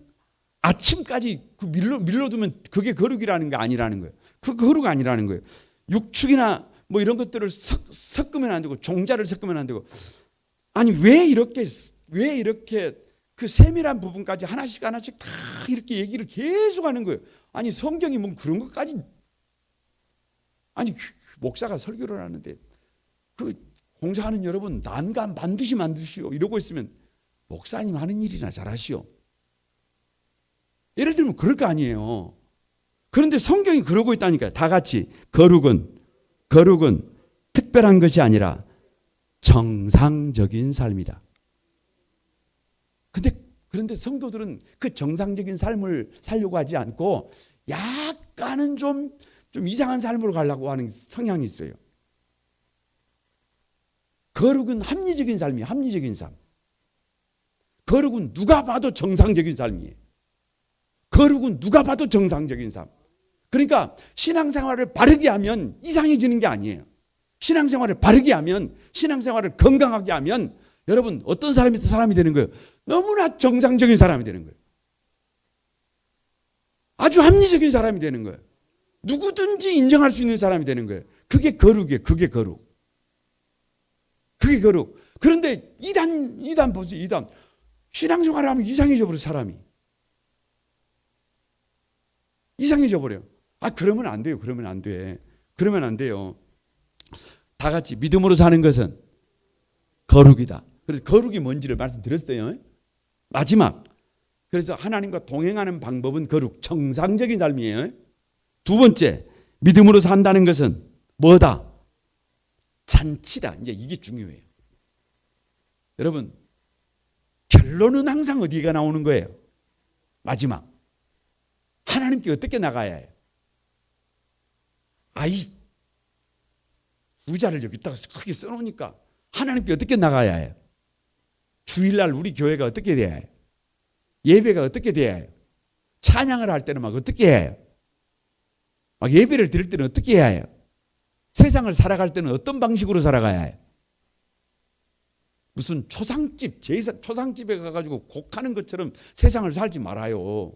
아침까지 그 밀러두면 그게 거룩이라는 게 아니라는 거예요. 그 거룩 아니라는 거예요. 육축이나 뭐 이런 것들을 섞으면 안 되고 종자를 섞으면 안 되고. 아니 왜 이렇게 그 세밀한 부분까지 하나씩 다 이렇게 얘기를 계속 하는 거예요. 아니 성경이 뭐 그런 것까지. 아니 목사가 설교를 하는데 그 공사하는 여러분 난간 반드시 만드시오 이러고 있으면 목사님 하는 일이나 잘하시오. 예를 들면 그럴 거 아니에요. 그런데 성경이 그러고 있다니까요. 다 같이 거룩은 특별한 것이 아니라 정상적인 삶이다. 그런데 성도들은 그 정상적인 삶을 살려고 하지 않고 약간은 좀 이상한 삶으로 가려고 하는 성향이 있어요. 거룩은 합리적인 삶이에요. 합리적인 삶. 거룩은 누가 봐도 정상적인 삶이에요. 거룩은 누가 봐도 정상적인 삶. 그러니까 신앙생활을 바르게 하면 이상해지는 게 아니에요. 신앙생활을 바르게 하면, 신앙생활을 건강하게 하면 여러분 어떤 사람이 되는 거예요? 너무나 정상적인 사람이 되는 거예요. 아주 합리적인 사람이 되는 거예요. 누구든지 인정할 수 있는 사람이 되는 거예요. 그게 거룩이에요. 그게 거룩. 그런데 이단 보세요. 이단. 신앙생활을 하면 이상해져 버려 사람이. 이상해져 버려. 그러면 안 돼요. 그러면 안 돼. 그러면 안 돼요. 다 같이 믿음으로 사는 것은 거룩이다. 그래서 거룩이 뭔지를 말씀드렸어요. 마지막. 그래서 하나님과 동행하는 방법은 거룩, 정상적인 삶이에요. 두 번째, 믿음으로 산다는 것은 뭐다? 잔치다. 이제 이게 중요해요. 여러분, 결론은 항상 어디가 나오는 거예요? 마지막. 하나님께 어떻게 나가야 해요? 이 부자를 여기다가 크게 써놓으니까 하나님께 어떻게 나가야 해요? 주일날 우리 교회가 어떻게 돼야 해요? 예배가 어떻게 돼야 해요? 찬양을 할 때는 막 어떻게 해요? 막 예배를 드릴 때는 어떻게 해야 해요? 세상을 살아갈 때는 어떤 방식으로 살아가야 해요? 무슨 초상집, 초상집에 가가지고 곡하는 것처럼 세상을 살지 말아요.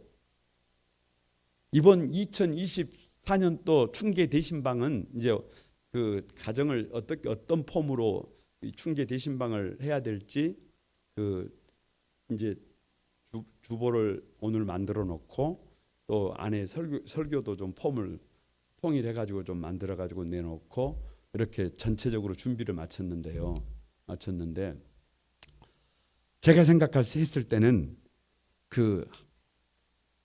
이번 2024년도 충계 대신방은 이제 그 가정을 어떤 폼으로 충계 대신방을 해야 될지 이제 주보를 오늘 만들어 놓고 또 안에 설교도 좀 폼을 통일해 가지고 좀 만들어 가지고 내놓고 이렇게 전체적으로 준비를 마쳤는데 제가 했을 때는 그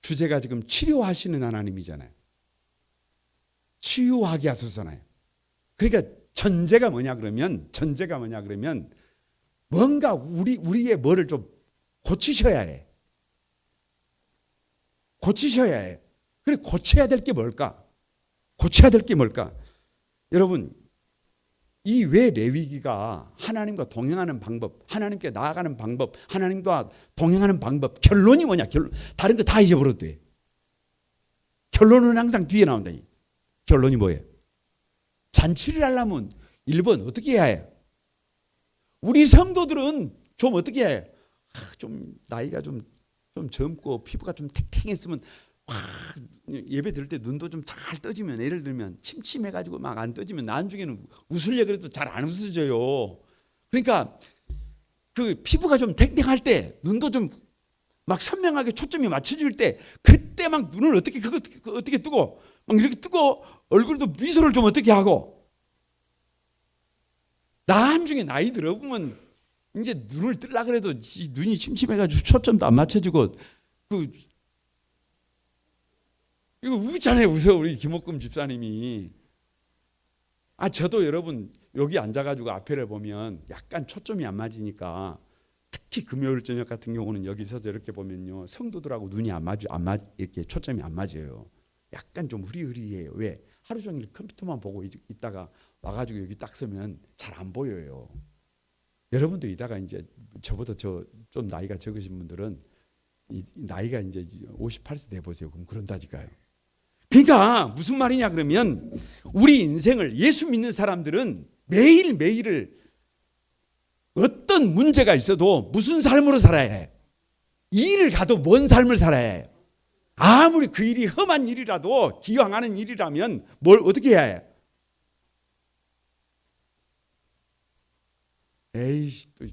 주제가 지금 치료하시는 하나님이잖아요. 치유하게 하소서나요. 그러니까 전제가 뭐냐 그러면 뭔가 우리의 뭐를 좀 고치셔야 해. 그래 고쳐야 될 게 뭘까? 여러분, 이 왜 레위기가 하나님과 동행하는 방법, 하나님께 나아가는 방법, 하나님과 동행하는 방법, 결론이 뭐냐? 다른 거 다 잊어버려도 돼. 결론은 항상 뒤에 나온다. 결론이 뭐예요? 잔치를 하려면 1번 어떻게 해야 해요? 우리 성도들은 좀 어떻게 해야 해요? 좀 나이가 좀 젊고 피부가 좀 탱탱했으면 예배 드릴 때 눈도 좀 잘 떠지면, 예를 들면 침침해가지고 막 안 떠지면 나중에는 웃으려고 그래도 잘 안 웃어져요. 그러니까 그 피부가 좀 탱탱할 때, 눈도 좀 막 선명하게 초점이 맞춰질 때, 그때 막 눈을 어떻게 뜨고 막 이렇게 뜨고 얼굴도 미소를 좀 어떻게 하고, 나중에 나이 들어보면 이제 눈을 뜨려 그래도 눈이 침침해가지고 초점도 안 맞춰지고 이거 웃잖아요. 웃어 우리 김옥금 집사님이. 저도 여러분 여기 앉아가지고 앞에를 보면 약간 초점이 안 맞으니까, 특히 금요일 저녁 같은 경우는 여기 서서 이렇게 보면요, 성도들하고 눈이 이렇게 초점이 안 맞아요. 약간 좀 흐리흐리해요. 왜? 하루 종일 컴퓨터만 보고 있다가 와가지고 여기 딱 서면 잘 안 보여요. 여러분도 이따가 이제 저보다 좀 나이가 적으신 분들은 나이가 이제 58세 돼 보세요. 그럼 그런다니까요. 그러니까 무슨 말이냐 그러면, 우리 인생을, 예수 믿는 사람들은 매일매일을 어떤 문제가 있어도 무슨 삶으로 살아야 해? 이 일을 가도 뭔 삶을 살아야 해? 아무리 그 일이 험한 일이라도, 기왕하는 일이라면 뭘 어떻게 해야 해? 에이씨, 또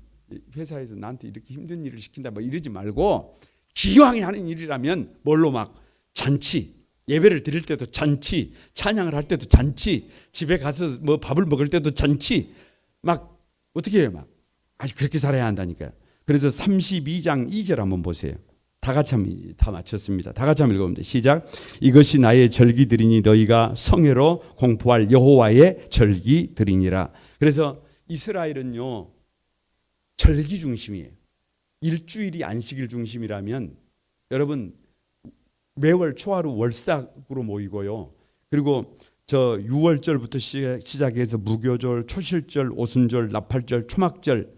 회사에서 나한테 이렇게 힘든 일을 시킨다 뭐 이러지 말고, 기왕에 하는 일이라면 뭘로 막 잔치, 예배를 드릴 때도 잔치, 찬양을 할 때도 잔치, 집에 가서 뭐 밥을 먹을 때도 잔치, 막 어떻게 해요? 막 그렇게 살아야 한다니까요. 그래서 32장 2절 한번 보세요. 다 같이 다 마쳤습니다. 다 같이 한번 읽어봅니다. 시작. 이것이 나의 절기들이니 너희가 성회로 공포할 여호와의 절기들이니라. 그래서 이스라엘은요, 절기 중심이에요. 일주일이 안식일 중심이라면, 여러분 매월 초하루 월삭으로 모이고요. 그리고 저 6월절부터 시작해서 무교절, 초실절, 오순절, 나팔절, 초막절,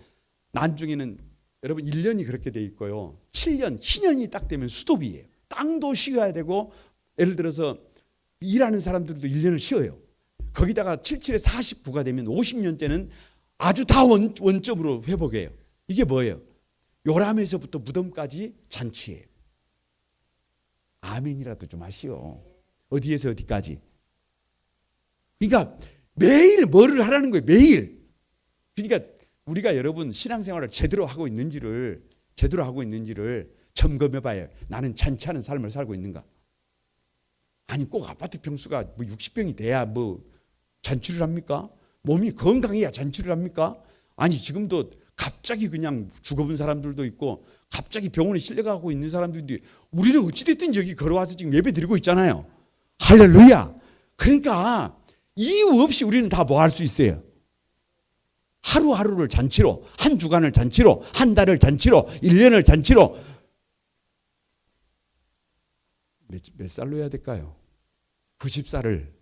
나중에는 여러분 1년이 그렇게 돼 있고요. 7년, 희년이 딱 되면 수도비예요. 땅도 쉬어야 되고, 예를 들어서 일하는 사람들도 1년을 쉬어요. 거기다가 77에 49가 되면 50년째는 아주 다 원점으로 회복해요. 이게 뭐예요? 요람에서부터 무덤까지 잔치예요. 아멘이라도 좀 하시오. 어디에서 어디까지? 그러니까 매일 뭐를 하라는 거예요. 매일. 그러니까 우리가 여러분 신앙생활을 제대로 하고 있는지를 점검해 봐요. 나는 잔치하는 삶을 살고 있는가? 아니 꼭 아파트 평수가 뭐 60평이 돼야 뭐 잔치를 합니까? 몸이 건강해야 잔치를 합니까? 아니 지금도 갑자기 그냥 죽어본 사람들도 있고 갑자기 병원에 실려가고 있는 사람들도 있고 우리는 어찌됐든 여기 걸어와서 지금 예배 드리고 있잖아요. 할렐루야. 그러니까 이유 없이 우리는 다 뭐 할 수 있어요. 하루하루를 잔치로, 한 주간을 잔치로, 한 달을 잔치로, 1년을 잔치로. 몇 살로 해야 될까요? 90살을.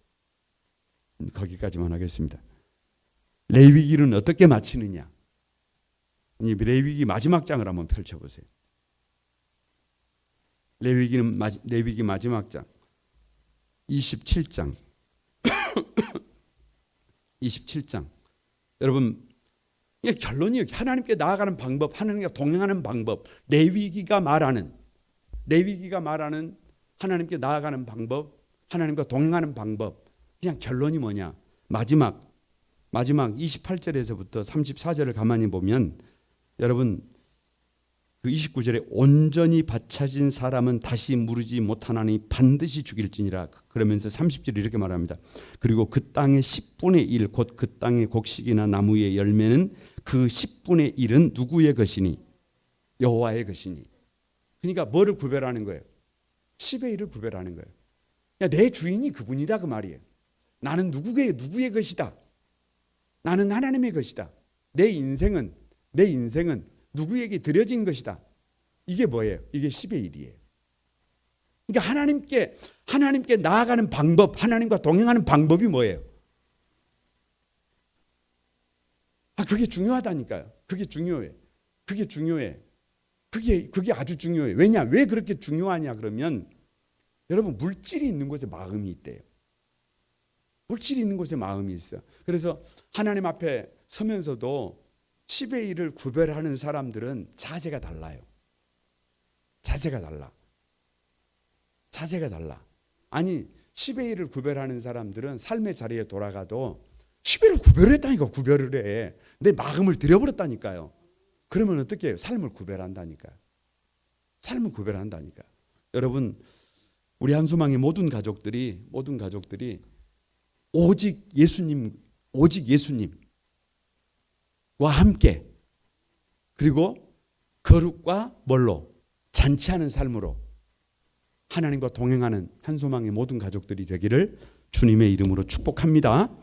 거기까지만 하겠습니다. 레위기는 어떻게 마치느냐? 이 레위기 마지막 장을 한번 펼쳐보세요. 레위기 마지막 장 27장 27장. 여러분 이게 결론이에요. 하나님께 나아가는 방법, 하나님과 동행하는 방법. 레위기가 말하는 하나님께 나아가는 방법, 하나님과 동행하는 방법. 그냥 결론이 뭐냐? 마지막 28절에서부터 34절을 가만히 보면 여러분 그 29절에 온전히 바쳐진 사람은 다시 무르지 못하나니 반드시 죽일지니라. 그러면서 30절에 이렇게 말합니다. 그리고 그 땅의 10분의 1 곧 그 땅의 곡식이나 나무의 열매는 그 10분의 1은 누구의 것이니? 여호와의 것이니. 그러니까 뭐를 구별하는 거예요? 10의 1을 구별하는 거예요. 그러니까 내 주인이 그분이다 그 말이에요. 나는 누구의 것이다. 나는 하나님의 것이다. 내 인생은 누구에게 드려진 것이다. 이게 뭐예요? 이게 10의 1이에요. 그러니까 하나님께 나아가는 방법, 하나님과 동행하는 방법이 뭐예요? 그게 중요하다니까요. 그게 중요해. 그게 아주 중요해. 왜냐? 왜 그렇게 중요하냐 그러면 여러분 물질이 있는 곳에 마음이 있대요. 물질이 있는 곳에 마음이 있어. 그래서 하나님 앞에 서면서도 10의 1을 구별하는 사람들은 자세가 달라요. 자세가 달라. 아니 10의 1을 구별하는 사람들은 삶의 자리에 돌아가도 10의 1을 구별했다니까. 구별을 해. 내 마음을 들여버렸다니까요. 그러면 어떻게 해요? 삶을 구별한다니까. 여러분 우리 한수망의 모든 가족들이 오직 예수님과 함께 그리고 거룩과 뭘로? 잔치하는 삶으로 하나님과 동행하는 한소망의 모든 가족들이 되기를 주님의 이름으로 축복합니다.